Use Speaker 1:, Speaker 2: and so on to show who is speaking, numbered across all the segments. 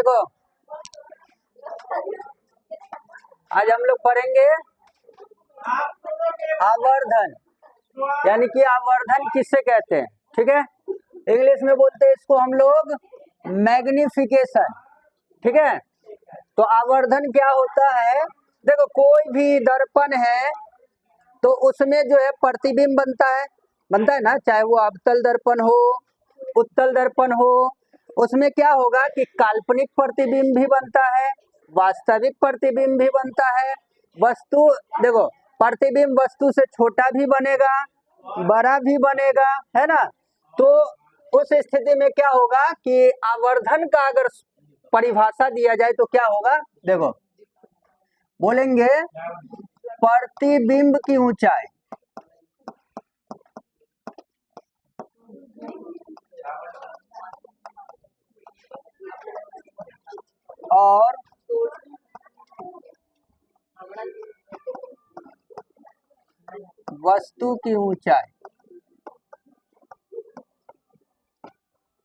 Speaker 1: देखो आज हम लोग पढ़ेंगे आवर्धन, यानी कि आवर्धन किससे कहते हैं, ठीक है। इंग्लिश में बोलते हैं इसको हम लोग मैग्निफिकेशन, ठीक है। तो आवर्धन क्या होता है, देखो कोई भी दर्पण है तो उसमें जो है प्रतिबिंब बनता है ना, चाहे वो अवतल दर्पण हो उत्तल दर्पण हो, उसमें क्या होगा कि काल्पनिक प्रतिबिंब भी बनता है, वास्तविक प्रतिबिंब भी बनता है। वस्तु देखो प्रतिबिंब वस्तु से छोटा भी बनेगा, बड़ा भी बनेगा, है ना। तो उस स्थिति में क्या होगा कि आवर्धन का अगर परिभाषा दिया जाए तो क्या होगा, देखो बोलेंगे प्रतिबिंब की ऊंचाई और वस्तु की ऊंचाई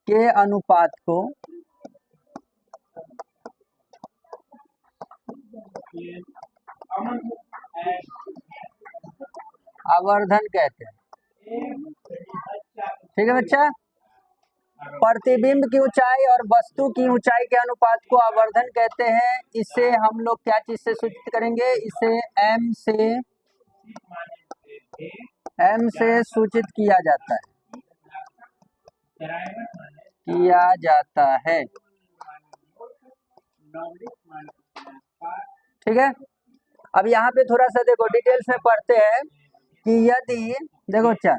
Speaker 1: के अनुपात को आवर्धन कहते हैं, ठीक है बच्चा। प्रतिबिंब की ऊंचाई और वस्तु की ऊंचाई के अनुपात को आवर्धन कहते हैं। इसे हम लोग क्या चीज से सूचित करेंगे, इसे एम से सूचित किया जाता है, ठीक है। अब यहाँ पे थोड़ा सा देखो डिटेल्स में पढ़ते हैं कि यदि देखो अच्छा,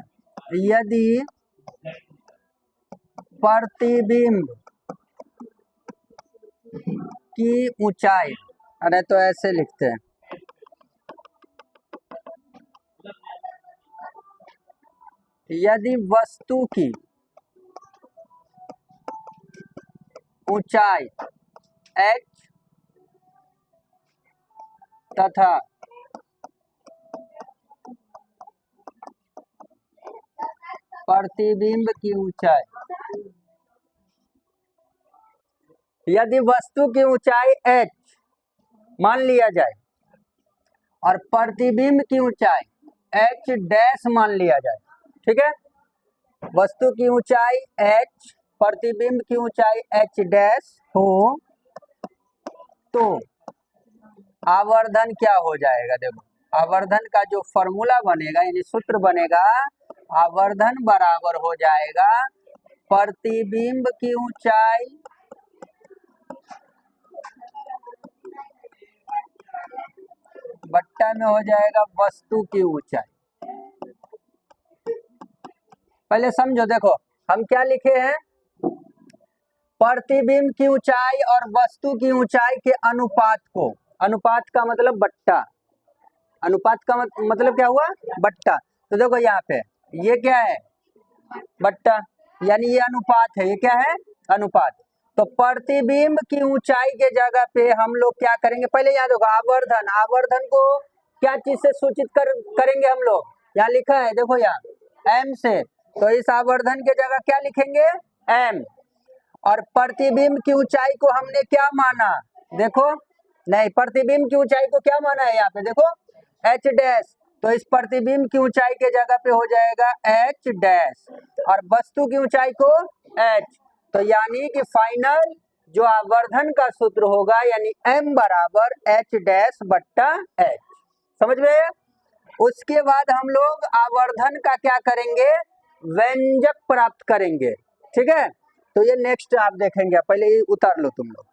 Speaker 1: यदि प्रतिबिंब की ऊंचाई, अरे तो ऐसे लिखते हैं, यदि वस्तु की ऊंचाई h तथा प्रतिबिंब की ऊंचाई, यदि वस्तु की ऊंचाई h मान लिया जाए और प्रतिबिंब की ऊंचाई h डैश मान लिया जाए, ठीक है। वस्तु की ऊंचाई h, प्रतिबिंब की ऊंचाई h डैश हो तो आवर्धन क्या हो जाएगा, देखो आवर्धन का जो फॉर्मूला बनेगा यानी सूत्र बनेगा, आवर्धन बराबर हो जाएगा प्रतिबिंब की ऊंचाई बट्टा में हो जाएगा वस्तु की ऊंचाई। पहले समझो, देखो हम क्या लिखे हैं, प्रतिबिंब की ऊंचाई और वस्तु की ऊंचाई के अनुपात को, अनुपात का मतलब बट्टा, अनुपात का मतलब क्या हुआ, बट्टा। तो देखो यहाँ पे ये क्या है, बट्टा, यानी ये अनुपात है, ये क्या है, अनुपात। तो प्रतिबिंब की ऊंचाई के जगह पे हम लोग क्या करेंगे, पहले यहाँ देखो आवर्धन, आवर्धन को क्या चीज से सूचित करेंगे हम लोग, यहाँ लिखा है देखो यहाँ एम से, तो इस आवर्धन के जगह क्या लिखेंगे, एम। और प्रतिबिंब की ऊंचाई को हमने क्या माना, देखो नहीं, प्रतिबिंब की ऊंचाई को क्या माना है यहाँ पे, देखो एच डैश, तो इस प्रतिबिंब की ऊंचाई के जगह पे हो जाएगा एच डैश और वस्तु की ऊंचाई को एच। तो यानी कि फाइनल जो आवर्धन का सूत्र होगा यानी एम बराबर एच डैश बट्टा एच, समझ में। उसके बाद हम लोग आवर्धन का क्या करेंगे, व्यंजक प्राप्त करेंगे, ठीक है। तो ये नेक्स्ट आप देखेंगे, पहले ये उतार लो तुम लोग।